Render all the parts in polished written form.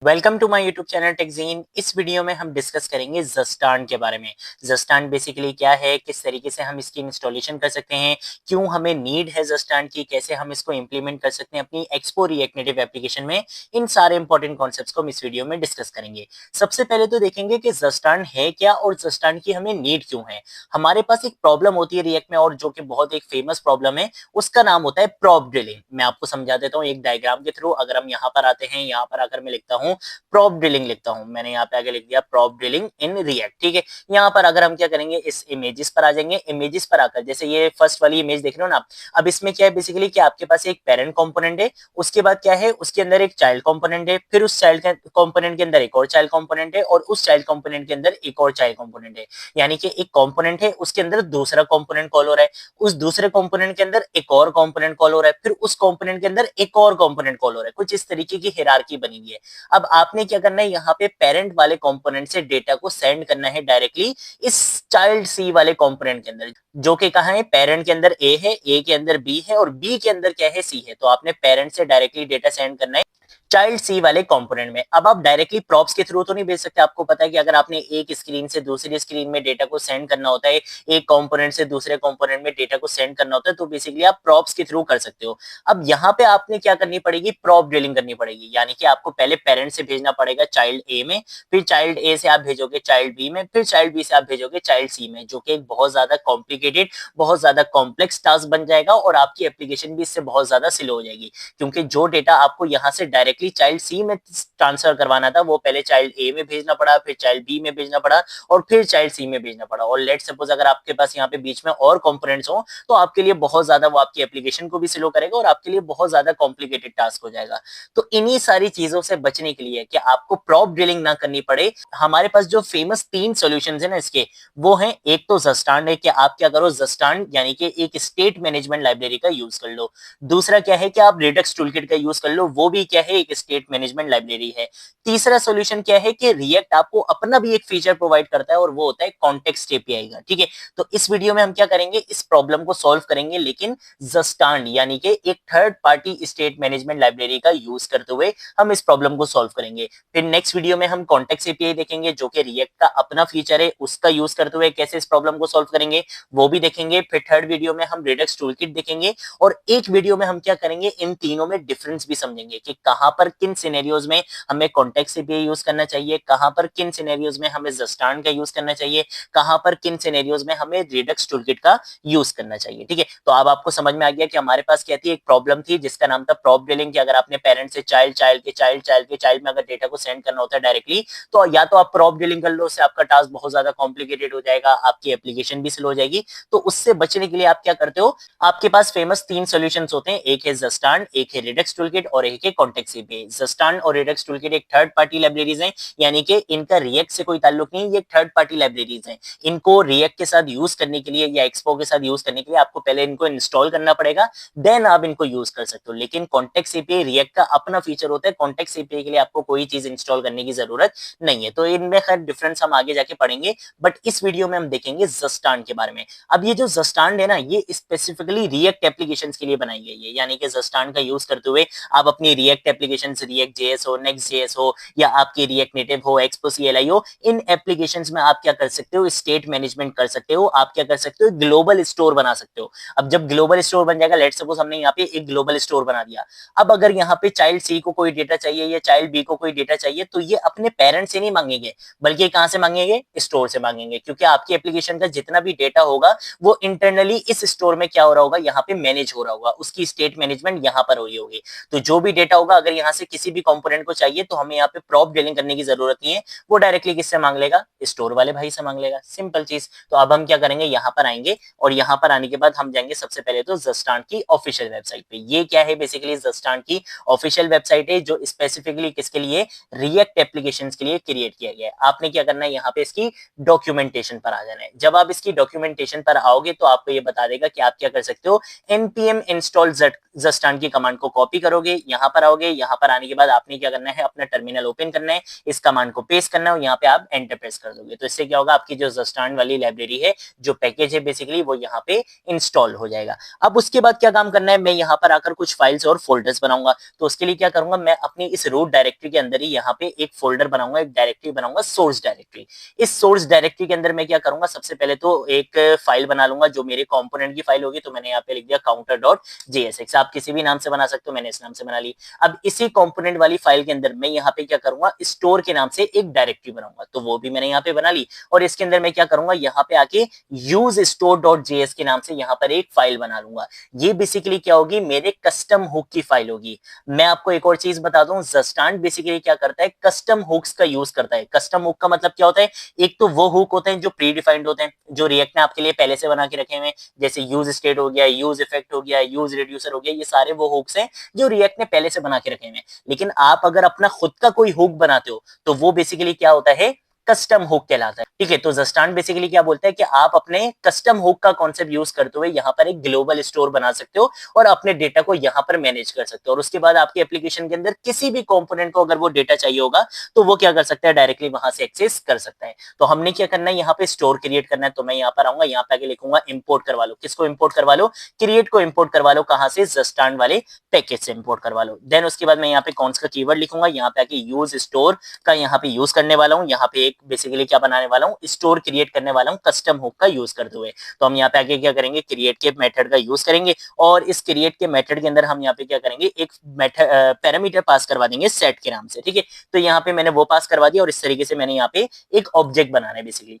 Welcome to my YouTube channel TechGene. इस video में हम डिस्कस करेंगे जस्टांड के बारे में। जस्टांड बेसिकली क्या है, किस तरीके से हम इसकी इंस्टॉलेशन कर सकते हैं, क्यों हमें नीड है जस्टांड की, कैसे हम इसको इंप्लीमेंट कर सकते हैं अपनी एक्सपो रिएक्ट नेटिव एप्लीकेशन में। इन सारे इंपॉर्टेंट कॉन्सेप्ट्स को हम इस वीडियो में डिस्कस करेंगे। सबसे पहले तो देखेंगे कि जस्टांड है क्या और जस्टांड की हमें नीड क्यों है। हमारे पास एक प्रॉब्लम होती है रिएक्ट में, और जो कि बहुत एक फेमस प्रॉब्लम है, उसका नाम होता है प्रॉप ड्रिलिंग। मैं आपको समझा देता हूँ एक डायग्राम के थ्रू। अगर हम यहाँ पर आते हैं, यहाँ पर आकर मैं लिखता हूँ प्रॉप ड्रिलिंग, लिखता हूं मैंने यहाँ पे आगे लिख दिया प्रॉप ड्रिलिंग इन रिएक्ट। ठीक है, यहाँ पर अगर हम क्या करेंगे, इस इमेजेस पर आ जाएंगे। इमेजेस पर आकर जैसे ये फर्स्ट वाली इमेज देख रहे हो ना, अब इसमें क्या है बेसिकली कि आपके पास एक पेरेंट कंपोनेंट है, उसके बाद क्या है, उसके अंदर एक चाइल्ड कंपोनेंट है, फिर उस चाइल्ड कंपोनेंट के अंदर एक और चाइल्ड कंपोनेंट है, और उस चाइल्ड कंपोनेंट के अंदर एक और चाइल्ड कंपोनेंट है। यानी कि एक कंपोनेंट है, उसके अंदर दूसरा कंपोनेंट कॉल हो रहा है, उस दूसरे कंपोनेंट के अंदर एक और कंपोनेंट कॉल हो रहा है, फिर उस कंपोनेंट के अंदर एक और कंपोनेंट कॉल हो रहा है। कुछ इस तरीके की हायरार्की बनी हुई है। अब आपने क्या करना है, यहाँ पे पेरेंट वाले कंपोनेंट से डेटा को सेंड करना है डायरेक्टली इस चाइल्ड सी वाले कंपोनेंट के अंदर, जो कि कहाँ है, पेरेंट के अंदर ए है, ए के अंदर बी है, और बी के अंदर क्या है, सी है। तो आपने पेरेंट से डायरेक्टली डेटा सेंड करना है चाइल्ड सी वाले कंपोनेंट में। अब आप डायरेक्टली प्रॉप्स के थ्रू तो नहीं भेज सकते। आपको पता है कि अगर आपने एक स्क्रीन से दूसरी स्क्रीन में डेटा को सेंड करना होता है, एक कंपोनेंट से दूसरे कंपोनेंट में डेटा को सेंड करना होता है, तो बेसिकली आप प्रॉप्स के थ्रू कर सकते हो। अब यहाँ पे आपने क्या करनी पड़ेगी, प्रॉप ड्रिलिंग करनी पड़ेगी। यानी कि आपको पहले पेरेंट से भेजना पड़ेगा चाइल्ड ए में, फिर चाइल्ड ए से आप भेजोगे चाइल्ड बी में, फिर चाइल्ड बी से आप भेजोगे चाइल्ड सी में, जो कि एक बहुत ज्यादा कॉम्प्लिकेटेड, बहुत ज्यादा कॉम्प्लेक्स टास्क बन जाएगा, और आपकी एप्लीकेशन भी इससे बहुत ज्यादा स्लो हो जाएगी। क्योंकि जो डेटा आपको यहाँ से डायरेक्टली चाइल्ड सी में ट्रांसफर करवाना था, वो पहले चाइल्ड ए में भेजना पड़ा, फिर चाइल्ड बी में भेजना पड़ा, और फिर चाइल्ड सी में भेजना पड़ा। और लेट सपोज अगर आपके पास यहाँ पे बीच में और कंपोनेंट्स हो, तो आपके लिए बहुत ज्यादा, वो आपकी एप्लीकेशन को भी स्लो करेगा और आपके लिए बहुत ज्यादा कॉम्प्लिकेटेड टास्क हो जाएगा। तो इन्हीं सारी चीजों से बचने के लिए कि आपको प्रॉप ड्रिलिंग ना करनी पड़े, हमारे पास जो फेमस 3 सॉल्यूशन है ना इसके, वो है, एक तो जस्टांड है कि आप क्या करो, जस्टांड यानी कि एक स्टेट मैनेजमेंट लाइब्रेरी का यूज कर लो। दूसरा क्या है कि आप रिडक्स टूलकिट का यूज कर लो, वो भी क्या है, एक स्टेट मैनेजमेंट लाइब्रेरी है। तीसरा सॉल्यूशन क्या है कि रिएक्ट आपको अपना भी एक फीचर प्रोवाइड करता है, और वो होता है कॉन्टेक्स्ट एपीआई का। ठीक है, तो इस वीडियो में हम क्या करेंगे, इस प्रॉब्लम को सॉल्व करेंगे, लेकिन जस्टांड यानी कि एक third party state management library का यूज करते हुए हम इस प्रॉब्लम को सॉल्व करेंगे। फिर नेक्स्ट वीडियो में हम कॉन्टेक्स्ट एपीआई देखेंगे, जो कि रिएक्ट का अपना फीचर है, उसका यूज करते हुए कैसे इस प्रॉब्लम को सॉल्व करेंगे, वो भी देखेंगे। फिर थर्ड वीडियो में हम रिडक्स टूलकिट देखेंगे, और एक वीडियो में हम क्या करेंगे, इन तीनों में डिफरेंस भी समझेंगे कि कहां पर किन सिनेरियोज में हमें कॉन्टेक्स्ट एपीआई यूज करना चाहिए, कहां पर किन सिनेरियोज में हमें जस्टांड का यूज करना चाहिए, कहां पर किन सिनेरियोज में हमें रिडक्स टूलकिट का यूज करना चाहिए। ठीक है, तो अब आपको समझ में आ गया कि हमारे पास क्या थी, एक प्रॉब्लम थी जिसका नाम था प्रॉप ड्रिलिंग, कि अगर आपने पेरेंट से चाइल्ड, चाइल्ड के चाइल्ड, चाइल्ड के चाइल्ड में अगर डेटा को सेंड करना होता है डायरेक्टली, तो या तो आप प्रॉप ड्रिलिंग कर लो, उससे आपका टास्क बहुत ज्यादा कॉम्प्लिकेटेड हो जाएगा, आपकी एप्लीकेशन भी स्लो हो जाएगी। तो उससे बचने के लिए आप क्या करते हो, आपके पास फेमस 3 सॉल्यूशंस होते हैं, एक है जस्टांड, एक है रिडक्स टूलकिट, और एक है कॉन्टेक्स्ट एपीआई। जस्टांड और रिडक्स टूलकिट एक थर्ड पार्टी लाइब्रेरीज हैं, यानी कि इनका रिएक्ट से कोई ताल्लुक नहीं, ये एक थर्ड पार्टी लाइब्रेरीज हैं। इनको रिएक्ट के साथ यूज करने के लिए या एक्सपो के साथ यूज करने के लिए आपको पहले इनको इंस्टॉल करना पड़ेगा, देन आप इनको यूज कर सकते हो। लेकिन कॉन्टेक्स्ट एपीआई रिएक्ट का अपना फीचर होता है, कॉन्टेक्स्ट एपीआई के लिए आपको कोई चीज इंस्टॉल करने की जरूरत नहीं है। तो इनमें खैर डिफरेंस हम आगे जाके पढ़ेंगे, बट इस वीडियो में हम देखेंगे जस्टांड के बारे में। अब ये जो जस्टांड है ना, ये स्पेसिफिकली रिएक्ट एप्लीकेशंस के लिए बनाई गई है, यानी कि जस्टांड का यूज करते हुए आप अपनी रिएक्ट एप्लीकेशन, रिएक्ट जेएस हो, नेक्स्ट जेएस हो, या आपकी रिएक्ट नेटिव हो, एक्सपो सीएलआई हो, इन एप्लीकेशंस में आप क्या कर सकते हो, स्टेट मैनेजमेंट कर सकते हो। आप क्या कर सकते हो, ग्लोबल स्टोर बना सकते हो। अब जब ग्लोबल स्टोर बन जाएगा, लेट्स सपोज हमने यहाँ पे एक ग्लोबल स्टोर बना दिया, अब अगर यहाँ पे चाइल्ड सी को कोई डेटा चाहिए या चाइल्ड बी को कोई डेटा चाहिए, तो ये अपने पेरेंट से नहीं मांगेंगे, बल्कि कहां से मांगेंगे, स्टोर से मांगेंगे। क्योंकि आपकी एप्लीकेशन का जितना भी डेटा होगा, वो इंटरनली इस स्टोर में क्या हो रहा होगा, यहाँ पे मैनेज हो रहा होगा, उसकी स्टेट मैनेजमेंट यहाँ पर हो रही होगी। तो जो भी डेटा होगा, अगर यहाँ से किसी भी कंपोनेंट को चाहिए, तो हमें यहाँ पे प्रॉप डीलिंग करने की जरूरत नहीं है, वो डायरेक्टली किससे मांग लेगा, स्टोर वाले भाई से मांग लेगा। सिंपल चीज। तो अब हम क्या करेंगे, यहाँ पर आएंगे, और यहाँ पर आने के बाद हम जाएंगे सबसे पहले तो जस्टांड की ऑफिशियल वेबसाइट पे। ये क्या है, बेसिकली जस्टांड की ऑफिशियल वेबसाइट है, जो स्पेसिफिकली किसके लिए, रिएक्ट एप्लीकेशंस के लिए क्रिएट किया गया है। आपने क्या करना है, यहाँ पे इसकी डॉक्यूमेंटेशन पर आ जाना है। जब आप इसकी डॉक्यूमेंटेशन पर आओगे, तो आपको ये बता देगा कि आप क्या कर सकते हो, npm install जस्टांड की कमांड को कॉपी करोगे, यहाँ पर आओगे, यहाँ पर आने के बाद आपने क्या करना है, अपना टर्मिनल ओपन करना है, इस कमांड को पेस्ट करना है और यहाँ पे आप एंटर प्रेस कर दोगे। तो इससे क्या होगा, आपकी जो जस्टांड वाली लाइब्रेरी है, जो पैकेज है बेसिकली, वो यहाँ पे इंस्टॉल हो जाएगा। अब उसके बाद क्या काम करना है, मैं यहाँ पर आकर कुछ फाइल्स और फोल्डर्स बनाऊंगा। तो उसके लिए क्या करूंगा, मैं अपनी इस रूट डायरेक्टरी के अंदर ही यहाँ पे एक फोल्डर बनाऊंगा, एक डायरेक्टरी बनाऊंगा, सोर्स डायरेक्टरी। इस सोर्स डायरेक्टरी के अंदर मैं क्या करूंगा, सबसे पहले तो एक फाइल बना लूंगा जो मेरे कंपोनेंट की फाइल होगी। तो मैंने यहाँ पे लिख दिया counter.jsx, आप किसी भी नाम से बना सकते हो, मैंने इस नाम से बना ली। अब इसी कंपोनेंट वाली फाइल के अंदर मैं यहाँ पे क्या करूंगा, स्टोर के नाम से एक डायरेक्टरी बनाऊंगा। तो वो भी मैंने यहाँ पे बना ली और इसके अंदर मैं क्या करूंगा, यहाँ पे आके यूज store.js के नाम से यहाँ पर एक फाइल बना लूंगा। ये बेसिकली क्या होगी, मेरे कस्टम हुक की फाइल होगी। मैं आपको एक और चीज बता दूं, जस्टांड बेसिकली क्या करता है, कस्टम हुक्स का यूज करता है। कस्टम हुक का मतलब क्या होता है, एक तो वो हुक होते हैं जो प्री डिफाइंड होते हैं, जो रिएक्ट ने आपके लिए पहले से बना के रखे हुए हैं, जैसे यूज स्टेट हो गया, यूज इफेक्ट हो गया, यूज रिड्यूसर हो गया, ये सारे वो हुक्स हैं जो रिएक्ट ने पहले से बना के रखे हुए हैं। लेकिन आप अगर अपना खुद का कोई हुक बनाते हो तो वो बेसिकली क्या होता है, कस्टम हुक कहलाता है। ठीक है, तो जस्टांड बेसिकली क्या बोलता है कि आप अपने कस्टम हुक का कॉन्सेप्ट यूज करते हुए यहाँ पर एक ग्लोबल स्टोर बना सकते हो और अपने डेटा को यहाँ पर मैनेज कर सकते हो। और उसके बाद आपके एप्लीकेशन के अंदर किसी भी कंपोनेंट को अगर वो डेटा चाहिए होगा तो वो क्या कर सकता है, डायरेक्टली वहां से एक्सेस कर सकता है। तो हमने क्या करना है, यहाँ पे स्टोर क्रिएट करना है। तो मैं यहाँ पर आऊंगा, यहाँ पे आके लिखूंगा इंपोर्ट करवा लो। किसको इंपोर्ट करवा लो, क्रिएट को इंपोर्ट करवा लो। कहां से, जस्टांड वाले पैकेज से इंपोर्ट करवा लो। देन उसके बाद मैं यहाँ पे कौन सा कीवर्ड लिखूंगा, यहाँ पे आके यूज स्टोर का यहाँ पे यूज करने वाला हूँ। यहाँ पे एक बेसिकली क्या बनाने वाला हूँ, स्टोर क्रिएट करने वाला हूँ कस्टम हुक का यूज करते हुए। तो हम यहाँ पे आके क्या करेंगे, क्रिएट के मेथड का यूज करेंगे और इस क्रिएट के मेथड के अंदर हम यहाँ पे क्या करेंगे, एक मेथड पैरामीटर पास करवा देंगे सेट के नाम से। ठीक है, तो यहाँ पे मैंने वो पास करवा दिया और इस तरीके से मैंने यहाँ पे एक ऑब्जेक्ट बनाना है बेसिकली।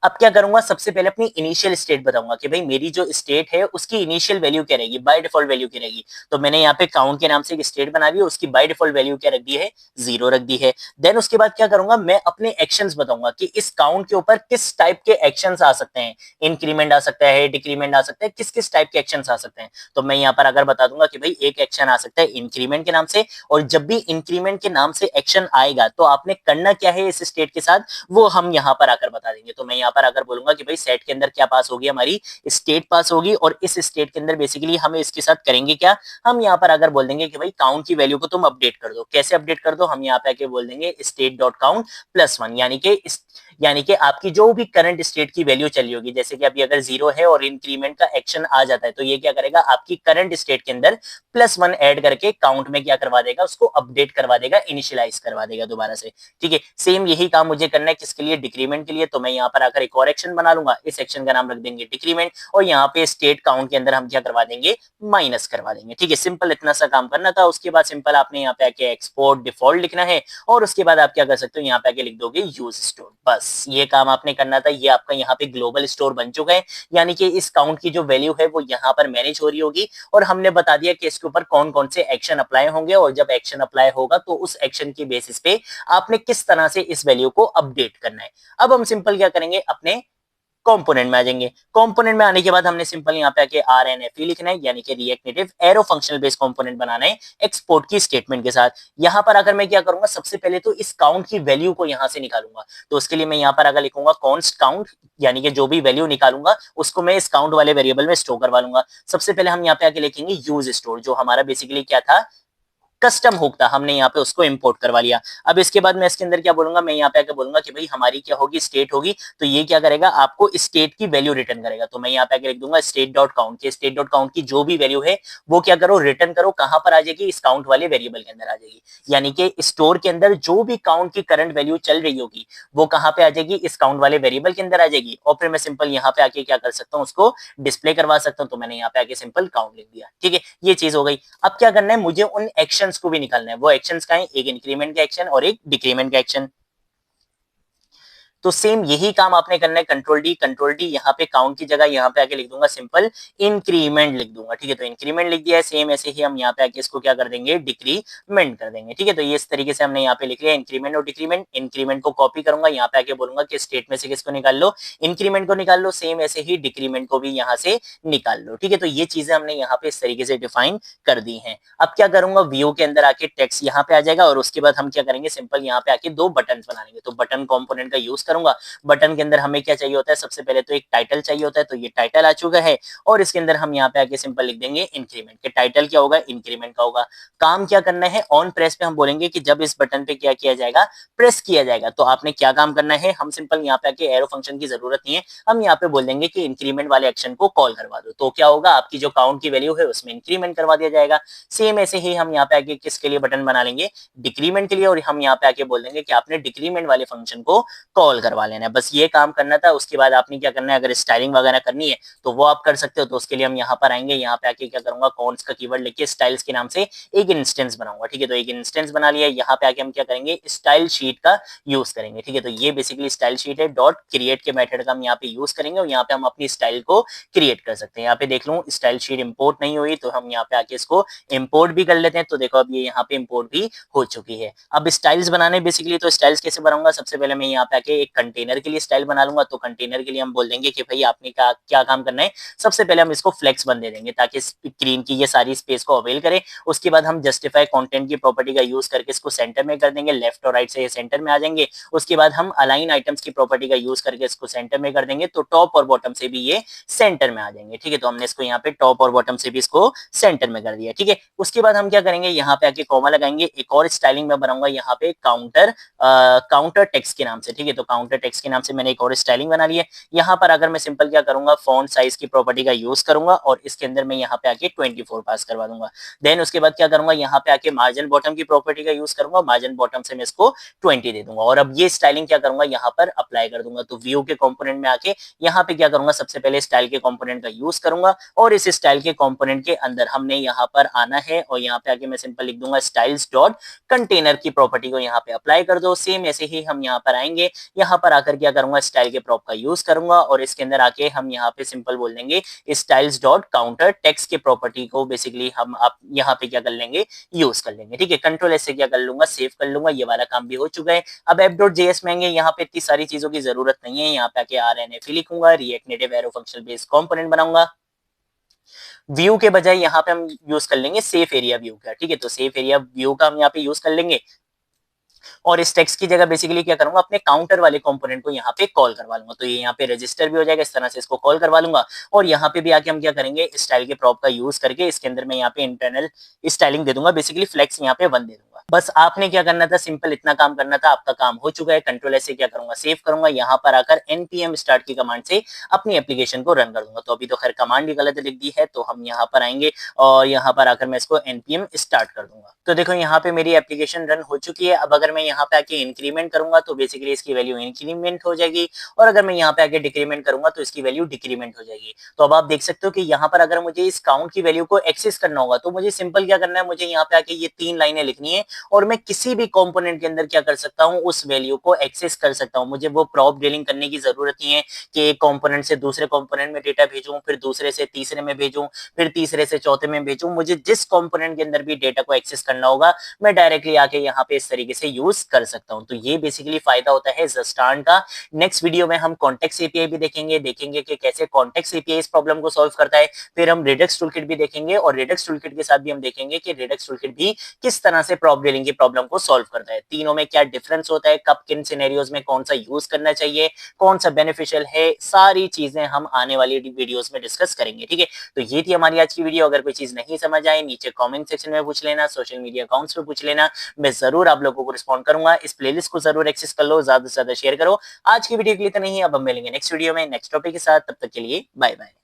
अब क्या करूंगा, सबसे पहले अपनी इनिशियल स्टेट बताऊंगा कि भाई मेरी जो स्टेट है उसकी इनिशियल वैल्यू क्या रहेगी, बाय डिफॉल्ट वैल्यू क्या रहेगी। तो मैंने यहाँ पे काउंट के नाम से एक स्टेट बना दी है, उसकी बाय डिफॉल्ट वैल्यू क्या रख दी है, 0 रख दी है। देन उसके बाद क्या करूंगा, मैं अपने एक्शंस बताऊंगा कि इस काउंट के ऊपर किस टाइप के एक्शंस आ सकते हैं। इंक्रीमेंट आ सकता है, डिक्रीमेंट आ सकता है, किस किस टाइप के एक्शंस आ सकते हैं। तो मैं यहाँ पर अगर बता दूंगा कि भाई एक एक्शन आ सकता है इंक्रीमेंट के नाम से, और जब भी इंक्रीमेंट के नाम से एक्शन आएगा तो आपने करना क्या है इस स्टेट के साथ, वो हम यहाँ पर आकर बता देंगे। तो मैं यहाँ पर आकर बोलूंगा कि भाई सेट के अंदर क्या पास होगी, हमारी स्टेट पास होगी, और इस स्टेट के अंदर बेसिकली हम इसके साथ करेंगे क्या, हम यहाँ पर अगर बोल देंगे कि भाई काउंट की वैल्यू को तुम अपडेट कर दो। कैसे अपडेट कर दो, हम यहाँ पे आके बोल देंगे स्टेट डॉट काउंट +1, यानी कि आपकी जो भी करंट स्टेट की वैल्यू चली होगी, जैसे कि अभी अगर 0 है और इंक्रीमेंट का एक्शन आ जाता है तो ये क्या करेगा, आपकी करंट स्टेट के अंदर +1 ऐड करके काउंट में क्या करवा देगा, उसको अपडेट करवा देगा, इनिशियलाइज करवा देगा दोबारा से। ठीक है, सेम यही काम मुझे करना है किसके लिए, डिक्रीमेंट के लिए। तो मैं यहाँ पर आकर एक और एक्शन बना लूंगा, इस एक्शन का नाम रख देंगे डिक्रीमेंट, और यहाँ पे स्टेट काउंट के अंदर हम क्या करवा देंगे, माइनस करवा देंगे। ठीक है, सिंपल इतना सा काम करना था। उसके बाद सिंपल आपने यहाँ पे आके एक्सपोर्ट डिफॉल्ट लिखना है और उसके बाद आप क्या कर सकते हो, यहाँ पे आके लिख दोगे यूज स्टोर। बस ये काम आपने करना था। ये आपका यहाँ पे ग्लोबल स्टोर बन चुका है, यानी कि इस काउंट की जो वैल्यू है वो यहाँ पर मैनेज हो रही होगी, और हमने बता दिया कि इसके ऊपर कौन कौन से एक्शन अप्लाई होंगे, और जब एक्शन अप्लाई होगा तो उस एक्शन की बेसिस पे आपने किस तरह से इस वैल्यू को अपडेट करना है। अब हम सिंपल क्या करेंगे, अपने कंपोनेंट में आ जाएंगे। कंपोनेंट में आने के बाद हमने सिंपल यहाँ पे आके RNFE लिखना है, यानी कि React Native arrow functional base component बनाना है एक्सपोर्ट की स्टेटमेंट के साथ। यहाँ पर अगर मैं क्या करूंगा, सबसे पहले तो इस काउंट की वैल्यू को यहाँ से निकालूंगा। तो उसके लिए मैं यहाँ पर अगर लिखूंगा कॉन्स्ट काउंट, यानी कि जो भी वैल्यू निकालूंगा उसको मैं इस काउंट वाले वेरिएबल में स्टोर करवा लूंगा। सबसे पहले हम यहाँ पे आके लिखेंगे यूज स्टोर, जो हमारा बेसिकली क्या था, कस्टम हुक था, हमने यहाँ पे उसको इंपोर्ट करवा लिया। अब इसके बाद मैं इसके अंदर क्या बोलूंगा, मैं यहाँ पे आके बोलूंगा कि भाई हमारी क्या होगी, स्टेट होगी। तो ये क्या करेगा, आपको स्टेट की वैल्यू रिटर्न करेगा। तो मैं यहाँ पे आके लिख दूंगा स्टेट डॉट काउंट के, स्टेट डॉट काउंट की जो भी वैल्यू है वो क्या करो, रिटर्न करो। कहां पर आ जाएगी, इस काउंट वाले वेरिएबल के अंदर आ जाएगी। यानी कि स्टोर के अंदर जो भी काउंट की करंट वैल्यू चल रही होगी वो कहां पे आ जाएगी, इस काउंट वाले वेरिएबल के अंदर आ जाएगी। और फिर मैं सिंपल यहाँ पे आके क्या कर सकता हूँ, उसको डिस्प्ले करवा सकता हूँ। तो मैंने यहाँ पे आके सिंपल काउंट लिख दिया। ठीक है, ये चीज हो गई। अब क्या करना है, मुझे उन एक्शंस को भी निकालना है। वो एक्शंस का है, एक इंक्रीमेंट का एक्शन और एक डिक्रीमेंट का एक्शन। तो सेम यही काम आपने करना है, कंट्रोल डी यहाँ पे काउंट की जगह यहाँ पे आके लिख दूंगा सिंपल इंक्रीमेंट लिख दूंगा। ठीक है, तो इंक्रीमेंट लिख दिया है। सेम ऐसे ही हम यहाँ पे आके इसको क्या कर देंगे, डिक्रीमेंट कर देंगे। ठीक है, तो ये इस तरीके से हमने यहाँ पे लिख लिया इंक्रीमेंट और डिक्रीमेंट। इंक्रीमेंट को कॉपी करूंगा, यहाँ पे आके बोलूंगा कि स्टेट में से किसको निकाल लो, इंक्रीमेंट को निकाल लो। सेम ऐसे ही डिक्रीमेंट को भी यहाँ से निकाल लो। ठीक है, तो ये चीजें हमने यहाँ पे इस तरीके से डिफाइन कर दी है। अब क्या करूंगा, व्यू के अंदर आके टेक्स्ट यहाँ पे आ जाएगा, और उसके बाद हम क्या करेंगे, सिंपल यहाँ पे आके दो बटन बना लेंगे। तो बटन कॉम्पोनेंट का यूज करूंगा। बटन के अंदर हमें क्या चाहिए होता है, सबसे पहले तो एक टाइटल चाहिए होता है, तो ये टाइटल आ चुका है और इसके अंदर हम यहाँ पे आके सिंपल लिख देंगे इंक्रीमेंट के टाइटल क्या होगा, इंक्रीमेंट का होगा। काम क्या करना है, ऑन प्रेस पे हम बोलेंगे कि जब इस बटन पे क्या किया जाएगा, प्रेस किया जाएगा। तो आपने क्या काम करना है, हम सिंपल यहाँ पे आके एरो फंक्शन की जरूरत नहीं है, हम यहाँ पे बोल देंगे कि इंक्रीमेंट वाले एक्शन को कॉल करवा दो। तो क्या होगा, आपकी जो काउंट की वैल्यू है उसमें इंक्रीमेंट करवा दिया जाएगा। सेम ऐसे ही हम यहाँ पे आके किसके लिए बटन बना लेंगे, डिक्रीमेंट के लिए, और हम यहाँ पे आके बोल देंगे कि आपने डिक्रीमेंट वाले फंक्शन को कॉल करवा लेना है। बस ये काम करना था। उसके बाद आपने क्या करना है, अगर स्टाइलिंग वगैरह करनी है तो वो आप कर सकते हो। तो उसके लिए हम यहाँ पर आएंगे, यहाँ पे आके क्या करूंगा, कॉन्स का कीवर्ड लेके स्टाइल्स के नाम से एक इंस्टेंस बनाऊंगा। ठीक है, तो एक इंस्टेंस बना लिया। यहाँ पे आके हम क्या करेंगे, स्टाइल शीट का यूज करेंगे। ठीक है, तो ये बेसिकली स्टाइल शीट है। डॉट क्रिएट के मेथड का हम यहाँ पे यूज करेंगे और यहाँ पे हम अपनी स्टाइल को क्रिएट कर सकते हैं। यहाँ पे देख लूँ स्टाइल शीट इंपोर्ट नहीं हुई, तो हम यहाँ पे आके इसको इंपोर्ट भी कर लेते हैं। तो देखो अब ये यहाँ पे इंपोर्ट भी हो चुकी है। अब स्टाइल्स बनाने बेसिकली, तो स्टाइल्स कैसे बनाऊंगा, सबसे पहले मैं यहाँ पे आके एक कंटेनर के लिए स्टाइल बना लूंगा। तो कंटेनर के लिए हम बोल देंगे कि भाई आपने क्या काम करना है, सबसे पहले हम इसको फ्लेक्स बन दे देंगे ताकि स्क्रीन की ये सारी स्पेस को अवेल करे। उसके बाद हम जस्टिफाई कंटेंट की प्रॉपर्टी का यूज करके इसको सेंटर में कर देंगे, लेफ्ट और राइट से ये सेंटर में आ जाएंगे। उसके बाद हम अलाइन आइटम्स की प्रॉपर्टी का यूज करके इसको सेंटर में कर देंगे, तो टॉप और बॉटम से भी ये सेंटर में आ जाएंगे। ठीक है, तो हमने इसको यहाँ पे टॉप और बॉटम से भी इसको सेंटर में कर दिया। ठीक है, उसके बाद हम क्या करेंगे, यहाँ पे आके कॉमा लगाएंगे। एक और स्टाइलिंग में बनाऊंगा यहाँ पे काउंटर टेक्स्ट के नाम से। ठीक है, तो काउंटर टेक्स्ट के नाम से मैंने एक और स्टाइलिंग बना ली है। यहाँ पर अगर मैं सिंपल क्या करूंगा, फॉन्ट साइज की प्रॉपर्टी का यूज करूंगा और इसके अंदर मैं यहाँ पे आके 24 पास करवा दूंगा। देन उसके बाद क्या करूंगा, यहाँ पे आके मार्जिन बॉटम की प्रॉपर्टी का यूज करूंगा, मार्जिन बॉटम से मैं इसको 20 दे दूंगा। और अब ये स्टाइलिंग क्या करूंगा, यहाँ पर अप्लाई कर दूंगा। तो व्यू के कंपोनेंट में आके यहाँ पे क्या करूंगा, सबसे पहले स्टाइल के कंपोनेंट का यूज करूंगा और इस स्टाइल के कंपोनेंट के अंदर हमने यहाँ पर आना है और यहाँ पे आके मैं सिंपल लिख दूंगा स्टाइल्स डॉट कंटेनर की प्रॉपर्टी को यहाँ पे अप्लाई कर दो। सेम ऐसे ही हम यहाँ पर आएंगे, यहाँ पर आकर क्या करूंगा, स्टाइल के प्रॉप का यूज करूंगा और इसके अंदर आके हम यहाँ पे सिंपल बोल देंगे स्टाइल्स डॉट काउंटर टेक्स्ट के प्रॉपर्टी को बेसिकली हम आप यहाँ पे क्या कर लेंगे, यूज कर लेंगे। ठीक है, कंट्रोल एस से क्या कर लूंगा, सेव कर लूंगा। ये वाला काम भी हो चुका है। अब app.js में आएंगे, यहाँ पे इतनी सारी चीजों की जरूरत नहीं है। यहाँ पे आके RNF लिखूंगा, react Native arrow functional based component बनाऊंगा। व्यू के बजाय यहाँ पे हम यूज कर लेंगे सेफ एरिया व्यू का। ठीक है, तो सेफ एरिया व्यू का हम यहाँ पे यूज कर लेंगे और इस टेक्स्ट की जगह बेसिकली क्या करूंगा, अपने काउंटर वाले कंपोनेंट को यहाँ पे कॉल करवा लूंगा। तो ये यहाँ पे रजिस्टर भी हो जाएगा, इस तरह से इसको कॉल करवा लूंगा। और यहाँ पे भी आके हम क्या करेंगे, स्टाइल के प्रॉप का यूज करके इसके अंदर मैं यहाँ पे इंटरनल स्टाइलिंग दे दूंगा, बेसिकली फ्लेक्स यहाँ पे 1 दे दूंगा। बस आपने क्या करना था, सिंपल इतना काम करना था, आपका काम हो चुका है। कंट्रोल एस से क्या करूंगा, सेव करूंगा। यहाँ पर आकर npm स्टार्ट की कमांड से अपनी एप्लीकेशन को रन कर दूंगा। तो अभी तो खैर कमांड ही गलत लिख दी है, तो हम यहाँ पर आएंगे और यहाँ पर आकर मैं इसको npm स्टार्ट कर दूंगा। तो देखो यहाँ पे मेरी एप्लीकेशन रन हो चुकी है। अब अगर मैं यहाँ पे आके इंक्रीमेंट करूंगा तो बेसिकली इसकी वैल्यू इंक्रीमेंट हो जाएगी और अगर मैं यहाँ पे आके डिक्रीमेंट करूंगा तो इसकी वैल्यू डिक्रीमेंट हो जाएगी। तो अब आप देख सकते हो कि यहाँ पर अगर मुझे इस काउंट की वैल्यू को एक्सेस करना होगा तो मुझे सिंपल क्या करना है, मुझे यहाँ पे आके ये 3 लाइनें लिखनी है और मैं किसी भी कंपोनेंट के अंदर क्या कर सकता हूँ, उस वैल्यू को एक्सेस कर सकता हूँ। मुझे वो प्रॉप डीलिंग करने की जरूरत नहीं है कि एक कंपोनेंट से दूसरे कंपोनेंट में डेटा भेजूं, फिर दूसरे से तीसरे में भेजूं, फिर तीसरे से चौथे में भेजूं। मुझे जिस कंपोनेंट के अंदर भी डेटा को एक्सेस करना होगा मैं डायरेक्टली आके यहाँ पे इस तरीके से यूज कर सकता हूँ। तो ये बेसिकली फायदा होता है जस्टार्न का। नेक्स्ट वीडियो में हम कॉन्टेक्स्ट एपीआई भी देखेंगे कि कैसे कॉन्टेक्स्ट एपीआई इस प्रॉब्लम को सॉल्व करता है। फिर हम रेडक्स टूलकिट भी देखेंगे और रेडक्स टूलकिट के साथ भी हम देखेंगे कि रेडक्स टूलकिट भी किस तरह से प्रॉप डीलिंग की प्रॉब्लम को सॉल्व करता है। तीनों में क्या डिफरेंस होता है, कब किन सिनेरियोज में कौन सा यूज करना चाहिए, कौन सा बेनिफिशियल है, सारी चीजें हम आने वाली वीडियोस में डिस्कस करेंगे। ठीक है, तो ये थी हमारी आज की वीडियो। अगर कोई चीज नहीं समझ आए नीचे कमेंट सेक्शन में पूछ लेना, सोशल मीडिया अकाउंट्स पे पूछ लेना, मैं जरूर आप लोगों को रिस्पॉन्ड करूंगा। इस प्लेलिस्ट को जरूर एक्सेस कर लो, ज्यादा से ज्यादा शेयर करो। आज की वीडियो के लिए तो नहीं, अब हम मिलेंगे नेक्स्ट वीडियो में नेक्स्ट टॉपिक के साथ। तब तक के लिए बाय बाय।